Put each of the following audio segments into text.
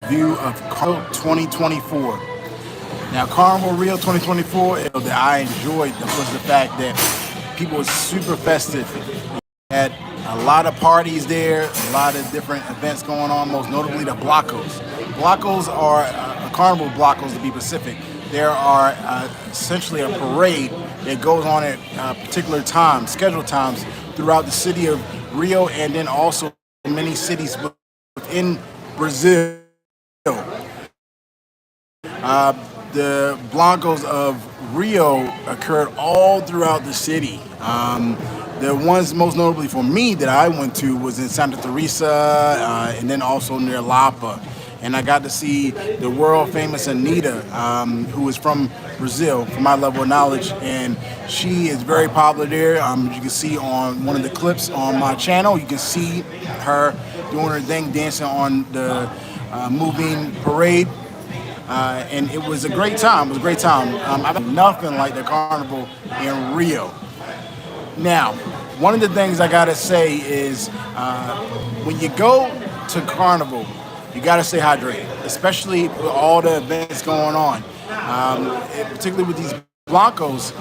Review of Carnival 2024. Now, Carnival Rio 2024, that I enjoyed was the fact that people were super festive. Had a lot of parties there, a lot of different events going on, most notably the Blocos. Blocos are Carnival Blocos, to be specific. There are essentially a parade that goes on at particular times, scheduled times, throughout the city of Rio and then also many cities within Brazil. The Blancos of Rio occurred all throughout the city. The ones most notably for me that I went to was in Santa Teresa and then also near Lapa. And I got to see the world famous Anita, who is from Brazil, from my level of knowledge. And she is very popular there. You can see on one of the clips on my channel, you can see her doing her thing, dancing on the moving parade. And it was a great time. It was a great time. I've had nothing like the carnival in Rio. Now, one of the things I gotta say is when you go to carnival, you gotta stay hydrated, especially with all the events going on. Particularly with these Blancos,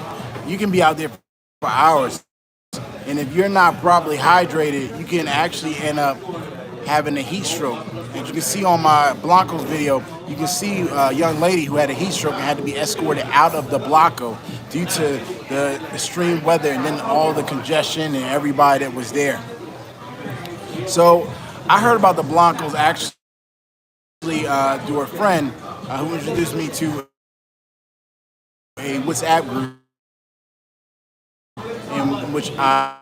you can be out there for hours, and if you're not properly hydrated, you can actually end up having a heat stroke. As you can see on my Blancos video, you can see a young lady who had a heat stroke and had to be escorted out of the Blanco due to the extreme weather and then all the congestion and everybody that was there. So I heard about the Blancos actually through a friend who introduced me to a WhatsApp group in which I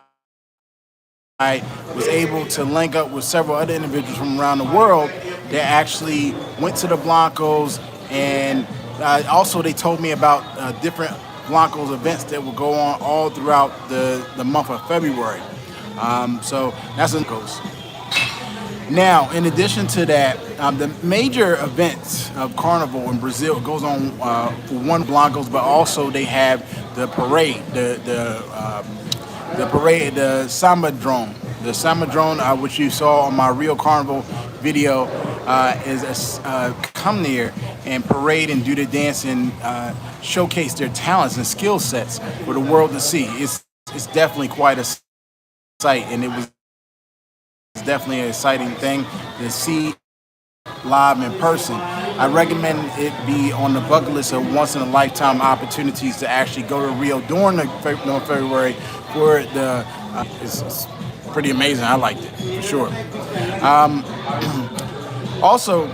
was able to link up with several other individuals from around the world that actually went to the Blancos, and also they told me about different Blancos events that will go on all throughout the month of February. So that's what it goes. Now, in addition to that, the major events of Carnival in Brazil goes on for one Blancos, but also they have the parade, the parade, the Samba drone. The Samba drone, which you saw on my Rio Carnival video, is come there and parade and do the dance and showcase their talents and skill sets for the world to see. It's definitely quite a sight, and it was definitely an exciting thing to see live in person. I recommend it be on the bucket list of once in a lifetime opportunities to actually go to Rio during the February for the. It's pretty amazing. I liked it for sure. Also,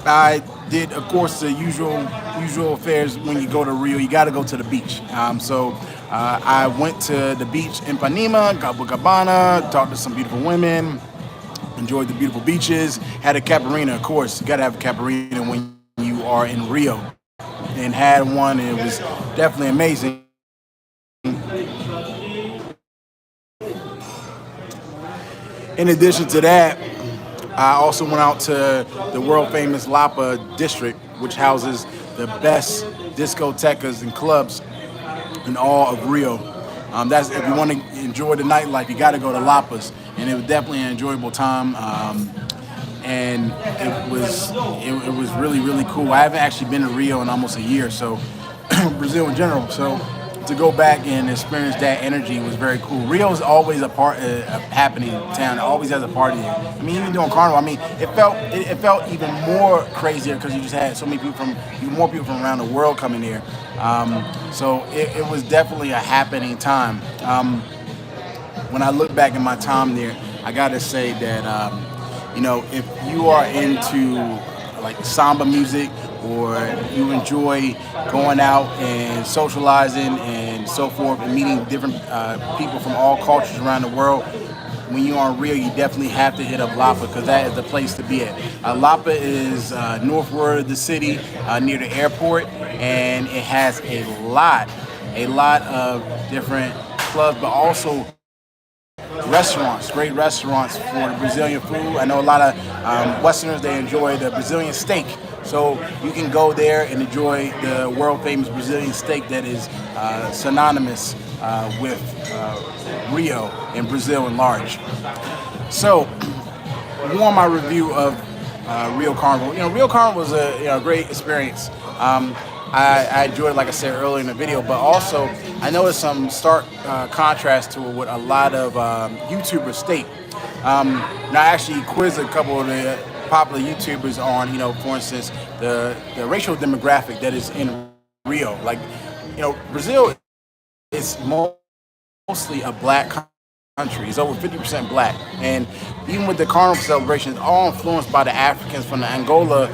I did, of course, the usual affairs when you go to Rio. You got to go to the beach. So I went to the beach in Ipanema, Copacabana, talked to some beautiful women. Enjoyed the beautiful beaches. Had a caipirinha, of course. You gotta have a caipirinha when you are in Rio. And had one, and it was definitely amazing. In addition to that, I also went out to the world famous Lapa district, which houses the best discotecas and clubs in all of Rio. That's if you want to enjoy the nightlife, you got to go to Lapas, and it was definitely an enjoyable time. And it was really cool. I haven't actually been to Rio in almost a year, so Brazil in general. So to go back and experience that energy was very cool. Rio is always a happening town. It always has a party there. I mean, even during Carnival, I mean, it felt even more crazier because you just had so many people more people from around the world coming there. So it was definitely a happening time. When I look back at my time there, I gotta say that if you are into like samba music, or you enjoy going out and socializing and so forth and meeting different people from all cultures around the world, when you're on Rio, you definitely have to hit up Lapa because that is the place to be at. Lapa is northward of the city near the airport, and it has a lot of different clubs, but also restaurants, great restaurants for the Brazilian food. I know a lot of Westerners, they enjoy the Brazilian steak. So you can go there and enjoy the world famous Brazilian steak that is synonymous with Rio and Brazil in large. So, more on my review of Rio Carnival. Rio Carnival was a great experience. I enjoyed it, like I said earlier in the video, but also I noticed some stark contrast to what a lot of YouTubers state. And I actually quizzed a couple of the popular YouTubers on, for instance, the racial demographic that is in Rio. Like, Brazil is mostly a black country. It's over 50% black, and even with the carnival celebrations, all influenced by the Africans from the Angola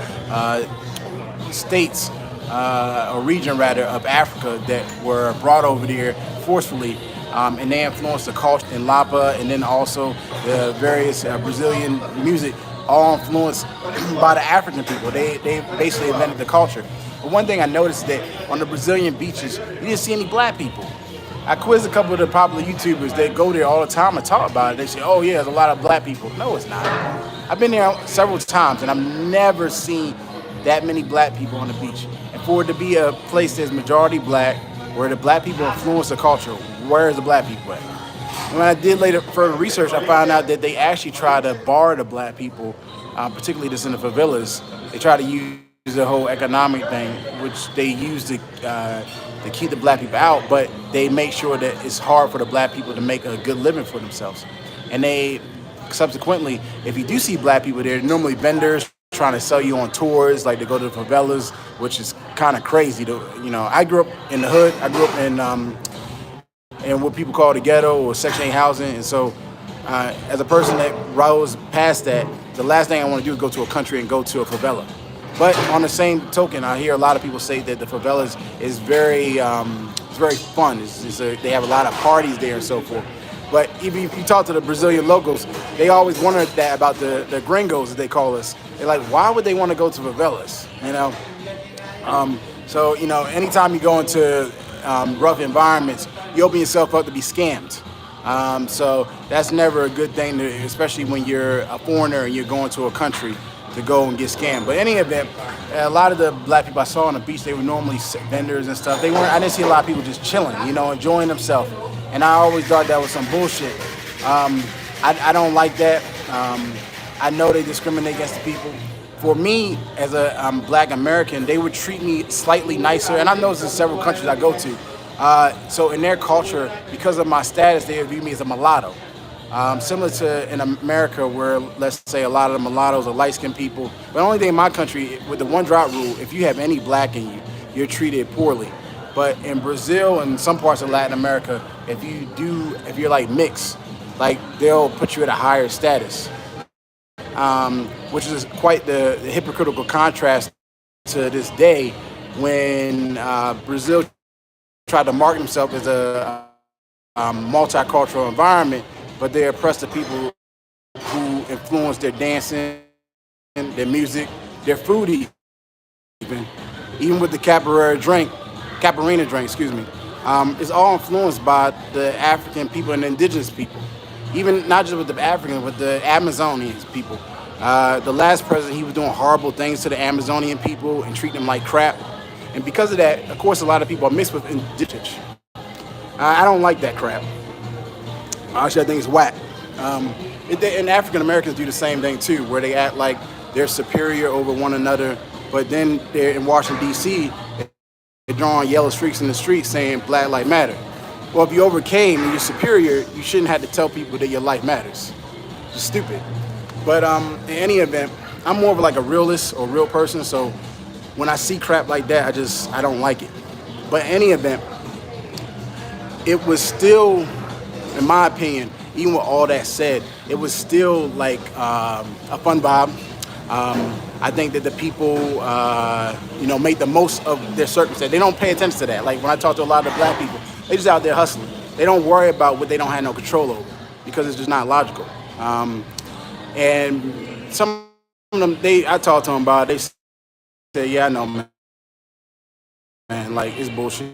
states or region rather of Africa that were brought over there forcefully, and they influenced the culture in Lapa, and then also the various Brazilian music, all influenced by the African people. They basically invented the culture. But one thing I noticed that on the Brazilian beaches, you didn't see any black people. I quizzed a couple of the popular YouTubers that go there all the time and talk about it. They say, "Oh yeah, there's a lot of black people." No, it's not. I've been there several times, and I've never seen that many black people on the beach. And for it to be a place that's majority black, where the black people influence the culture, where is the black people at? And when I did later further research, I found out that they actually try to bar the black people, particularly just in the favelas. They try to use the whole economic thing, which they use to keep the black people out, but they make sure that it's hard for the black people to make a good living for themselves. And they subsequently, if you do see black people there, normally vendors trying to sell you on tours, like to go to the favelas, which is kind of crazy. I grew up in the hood. I grew up in what people call the ghetto or Section 8 housing, and so as a person that rose past that, the last thing I want to do is go to a country and go to a favela. But on the same token, I hear a lot of people say that the favelas is very fun. They have a lot of parties there and so forth. But even if you talk to the Brazilian locals, they always wonder that about the gringos, as they call us. They're like, why would they want to go to favelas? So anytime you go into rough environments, you open yourself up to be scammed. So that's never a good thing, especially when you're a foreigner and you're going to a country to go and get scammed. But in any event, a lot of the black people I saw on the beach, they were normally vendors and stuff. I didn't see a lot of people just chilling, enjoying themselves. And I always thought that was some bullshit. I don't like that. I know they discriminate against the people. For me, as a black American, they would treat me slightly nicer. And I know this in several countries I go to. So in their culture, because of my status, they view me as a mulatto. Similar to in America, where let's say a lot of the mulattoes are light-skinned people. But the only thing in my country, with the one-drop rule, if you have any black in you, you're treated poorly. But in Brazil and some parts of Latin America, if you're like mixed, like they'll put you at a higher status, which is quite the hypocritical contrast to this day when Brazil tried to market themselves as a multicultural environment, but they oppress the people who influence their dancing, their music, their food even with the Caparina drink, it's all influenced by the African people and the indigenous people. Even not just with the Africans, but the Amazonian people. The last president, he was doing horrible things to the Amazonian people and treating them like crap. And because of that, of course, a lot of people are mixed with indigenous. I don't like that crap. Actually, I think it's whack. And African Americans do the same thing too, where they act like they're superior over one another, but then they're in Washington, D.C., they're drawing yellow streaks in the street saying Black Lives Matter. Well, if you overcame and you're superior, you shouldn't have to tell people that your life matters. It's stupid. But in any event, I'm more of like a realist or real person, so when I see crap like that, I don't like it. But in any event, it was still, in my opinion, even with all that said, it was still like a fun vibe. I think that the people, make the most of their circumstance. They don't pay attention to that. Like when I talk to a lot of the black people, they just out there hustling. They don't worry about what they don't have no control over because it's just not logical. And some of them, I talk to them about it, they say, yeah, I know, man, like it's bullshit.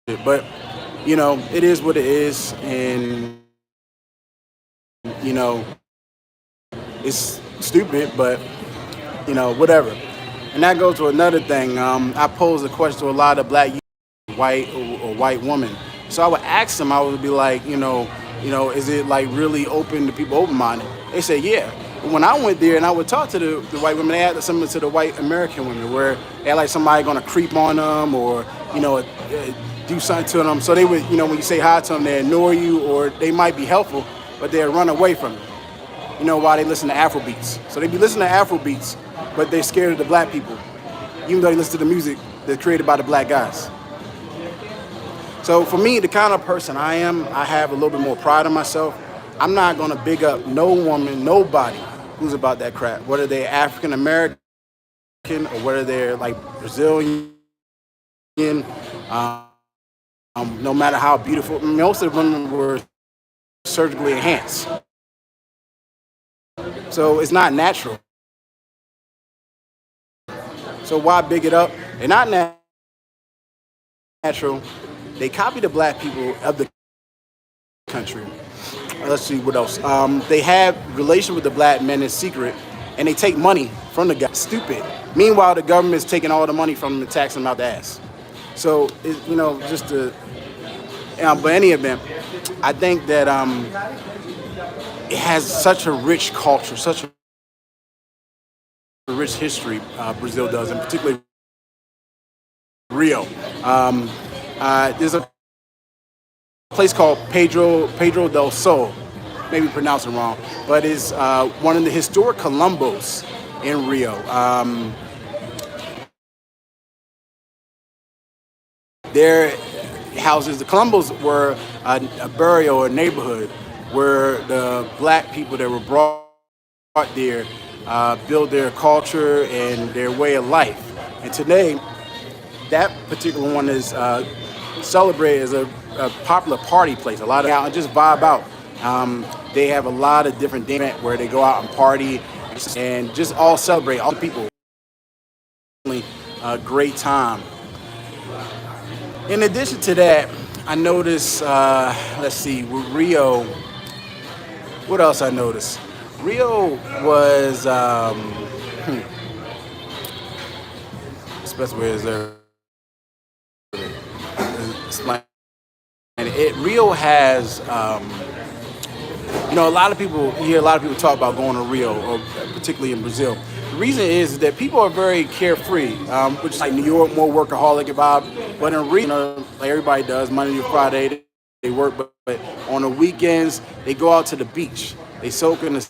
But, it is what it is. And, it's stupid, but, whatever. And that goes to another thing. I posed a question to a lot of black youth, white or white women. So I would ask them, I would be like, is it like really open to people open-minded? They say, yeah. when I went there and I would talk to the white women, they had similar to the white American women, where they had like somebody gonna creep on them or do something to them. So they would, when you say hi to them, they ignore you, or they might be helpful, but they'll run away from you. While they listen to Afro beats. So they be listening to Afro beats, but they're scared of the black people, even though they listen to the music that's created by the black guys. So for me, the kind of person I am, I have a little bit more pride in myself. I'm not gonna big up no woman, nobody who's about that crap, whether they're African American or whether they're like Brazilian. No matter how beautiful, most of the women were surgically enhanced. So it's not natural. So why big it up? They're not natural. They copy the black people of the country. Let's see what else. They have relation with the black men in secret, and they take money from the guy. Stupid. Meanwhile, the government's taking all the money from them and taxing them out the ass. So, but any event, I think that it has such a rich culture, such a rich history. Brazil does, and particularly Rio. There's a place called Pedro del Sol, maybe pronounced it wrong, but it's one of the historic Colombos in Rio. Their houses, the Colombos were a burial or neighborhood where the black people that were brought there build their culture and their way of life. And today, that particular one is celebrated as a popular party place. A lot of out and just vibe out. They have a lot of different events where they go out and party and just all celebrate. All the people, a great time. In addition to that, I noticed. Let's see, with Rio. What else I noticed? Rio was. Especially where is there? Rio has, a lot of people, you hear a lot of people talk about going to Rio, or particularly in Brazil. The reason is that people are very carefree, which is like New York, more workaholic vibe. But in Rio, like everybody does, Monday through Friday, they work, but on the weekends, they go out to the beach. They soak in the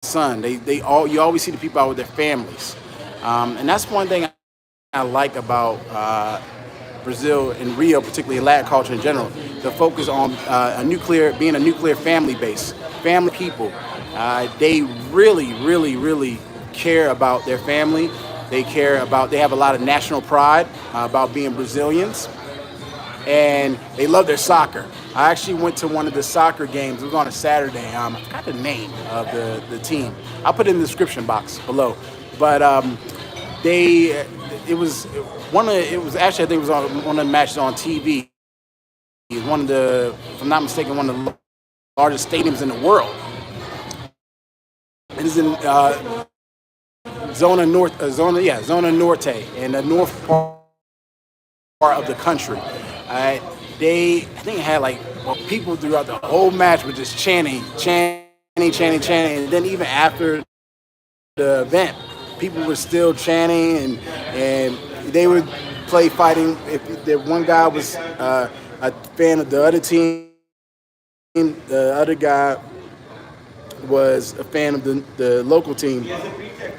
sun. You always see the people out with their families. And that's one thing I like about Brazil and Rio, particularly Latin culture in general, the focus on being a nuclear family base, family people. They really, really, really care about their family. They have a lot of national pride about being Brazilians, and they love their soccer. I actually went to one of the soccer games. It was on a Saturday. I forgot the name of the team. I'll put it in the description box below. But it was actually, I think it was on one of the matches on TV. One of the, if I'm not mistaken, one of the largest stadiums in the world. It is in Zona Norte, in the north part of the country. I think it had people throughout the whole match were just chanting, and then even after the event, people were still chanting, and they would play fighting. If the one guy was a fan of the other team, the other guy was a fan of the local team.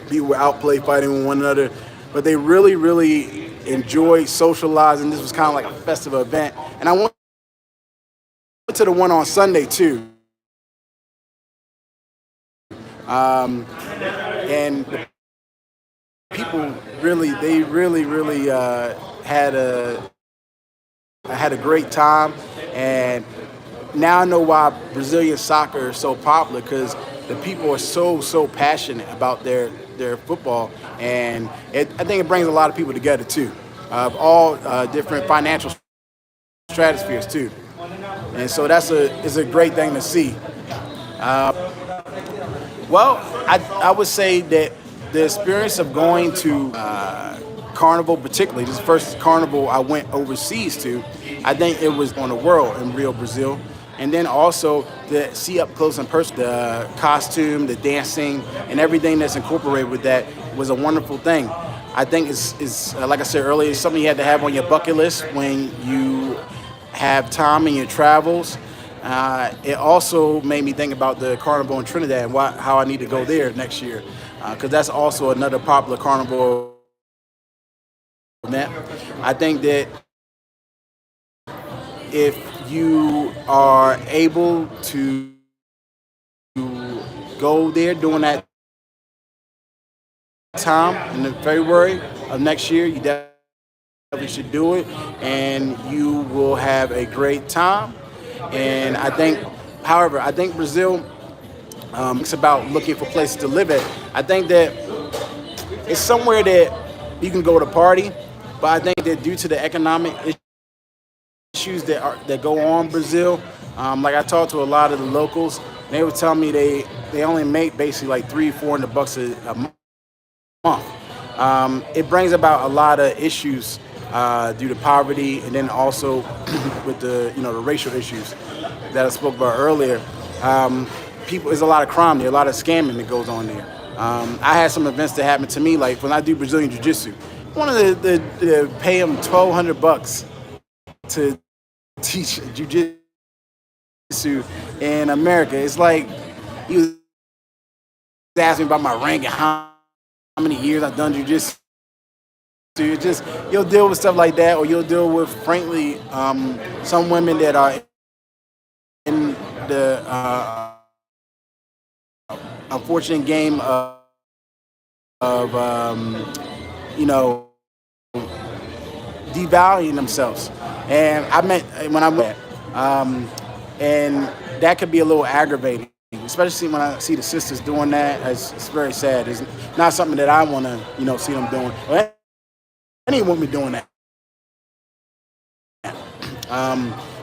People were outplay fighting with one another, but they really, really enjoyed socializing. This was kind of like a festival event, and I went to the one on Sunday too. And the people really had a great time, and now I know why Brazilian soccer is so popular, because the people are so passionate about their football, and I think it brings a lot of people together too, of all different financial stratospheres too, and so it's a great thing to see. Well, I would say that the experience of going to Carnival, particularly this first Carnival I went overseas to, I think it was on the world in Rio, Brazil. And then also to see up close and personal the costume, the dancing, and everything that's incorporated with that was a wonderful thing. I think it's like I said earlier, it's something you had to have on your bucket list when you have time in your travels. It also made me think about the carnival in Trinidad and how I need to go there next year, because that's also another popular carnival event. I think that if you are able to go there during that time in the February of next year, you definitely should do it, and you will have a great time. And I think, however, I think Brazil, it's about looking for places to live at. I think that it's somewhere that you can go to party, but I think that due to the economic issues that go on in Brazil, like I talked to a lot of the locals, and they would tell me they only make basically like $300-400 a month. It brings about a lot of issues due to poverty, and then also with the racial issues that I spoke about earlier. There's a lot of crime there, a lot of scamming that goes on there. I had some events that happened to me, like when I do Brazilian Jiu-Jitsu. I wanted to pay them $1,200 to teach Jiu-Jitsu in America. It's like he was asking me about my rank and how many years I've done Jiu-Jitsu. You'll deal with stuff like that, or you'll deal with, frankly, some women that are in the unfortunate game of devaluing themselves. And I meant when I met, and that could be a little aggravating, especially when I see the sisters doing that. It's very sad. It's not something that I want to see them doing, or any woman doing that,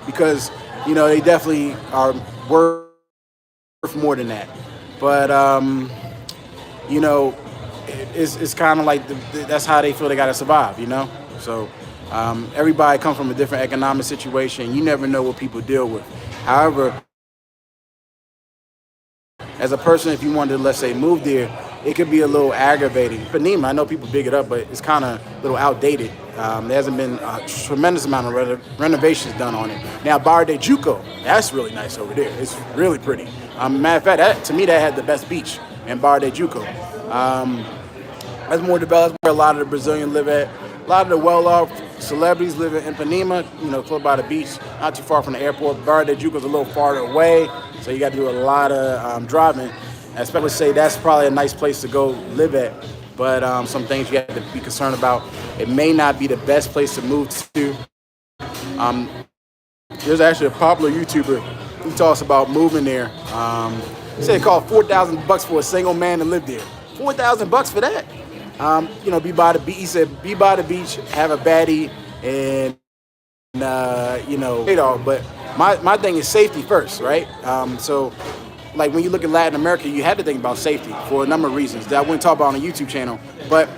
because they definitely are worth more than that. But it's kind of like that's how they feel they got to survive. So everybody comes from a different economic situation. You never know what people deal with. However, as a person, if you wanted to, let's say, move there, it could be a little aggravating. Panema, I know people big it up, but it's kind of a little outdated. There hasn't been a tremendous amount of renovations done on it. Now, Barra de Juco, that's really nice over there. It's really pretty. Matter of fact, to me, that had the best beach in Barra de Juco. That's more developed where a lot of the Brazilians live at. A lot of the well-off celebrities live in Ipanema, close by the beach, not too far from the airport. Barra de Juco is a little farther away, so you got to do a lot of driving. I especially say that's probably a nice place to go live at, but some things you have to be concerned about. It may not be the best place to move to. There's actually a popular YouTuber who talks about moving there. He said it cost $4,000 for a single man to live there. $4,000 for that? Be by the beach. He said, be by the beach, have a baddie, and But my thing is safety first, right? So, like when you look at Latin America, you had to think about safety for a number of reasons that I wouldn't talk about on the YouTube channel. But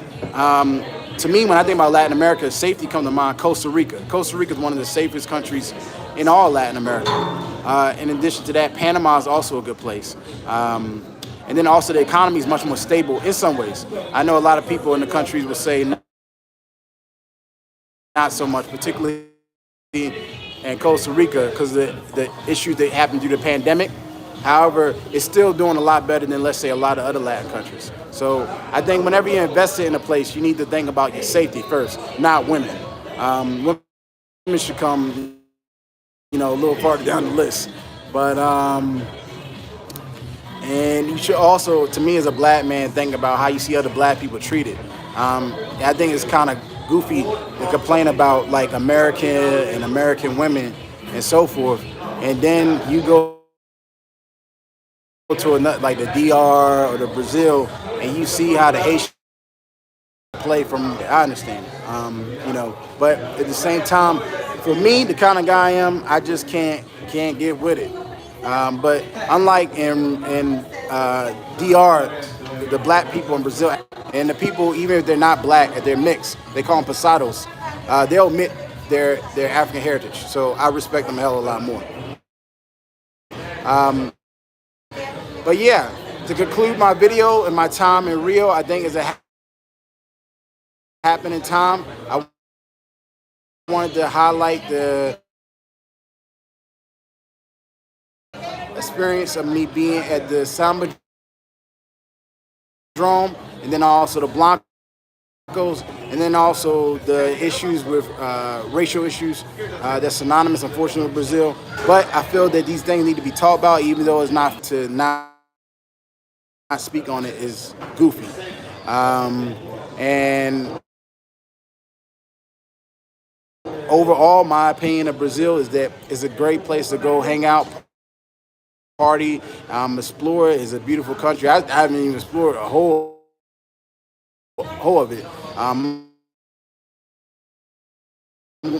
to me, when I think about Latin America, safety comes to mind. Costa Rica. Costa Rica is one of the safest countries in all Latin America. In addition to that, Panama is also a good place. And then also the economy is much more stable in some ways. I know a lot of people in the countries would say not so much, particularly in Costa Rica, because the issues that happened due to the pandemic. However, it's still doing a lot better than, let's say, a lot of other Latin countries. So I think whenever you're invested in a place, you need to think about your safety first, not women. Women should come, a little farther down the list. But and you should also, to me as a black man, think about how you see other black people treated. I think it's kind of goofy to complain about like American women and so forth, and then you go to another, like the DR or the Brazil, and you see how the Haitian play from. I understand it, but at the same time, for me, the kind of guy I am, I just can't get with it. But unlike in DR, the black people in Brazil, and the people, even if they're not black, if they're mixed, they call them pasados, they'll admit their African heritage. So I respect them a hell of a lot more. But yeah, to conclude my video and my time in Rio, I think is a happening time. I wanted to highlight the experience of me being at the Samba Drome, and then also the Blancos, and then also the issues with racial issues that's synonymous, unfortunately, with Brazil. But I feel that these things need to be talked about, even though it's not to not speak on it is goofy. And overall, my opinion of Brazil is that it's a great place to go hang out, party, explore. It's a beautiful country. I haven't even explored a whole of it.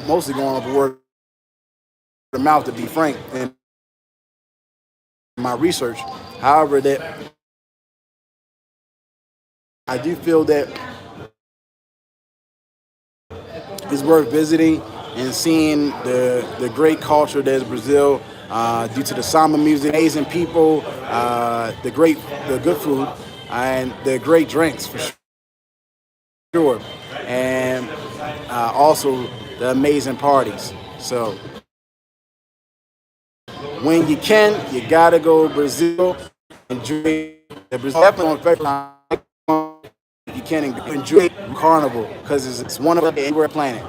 Mostly going off the word of mouth, to be frank, in my research. However, that I do feel that it's worth visiting and seeing the great culture that is Brazil, due to the samba music, amazing people, the good food, and the great drinks for sure, and also the amazing parties. So when you can, you gotta go to Brazil. Enjoy the Brazil. Definitely on if you can enjoy Carnival, because it's one of the anywhere planet.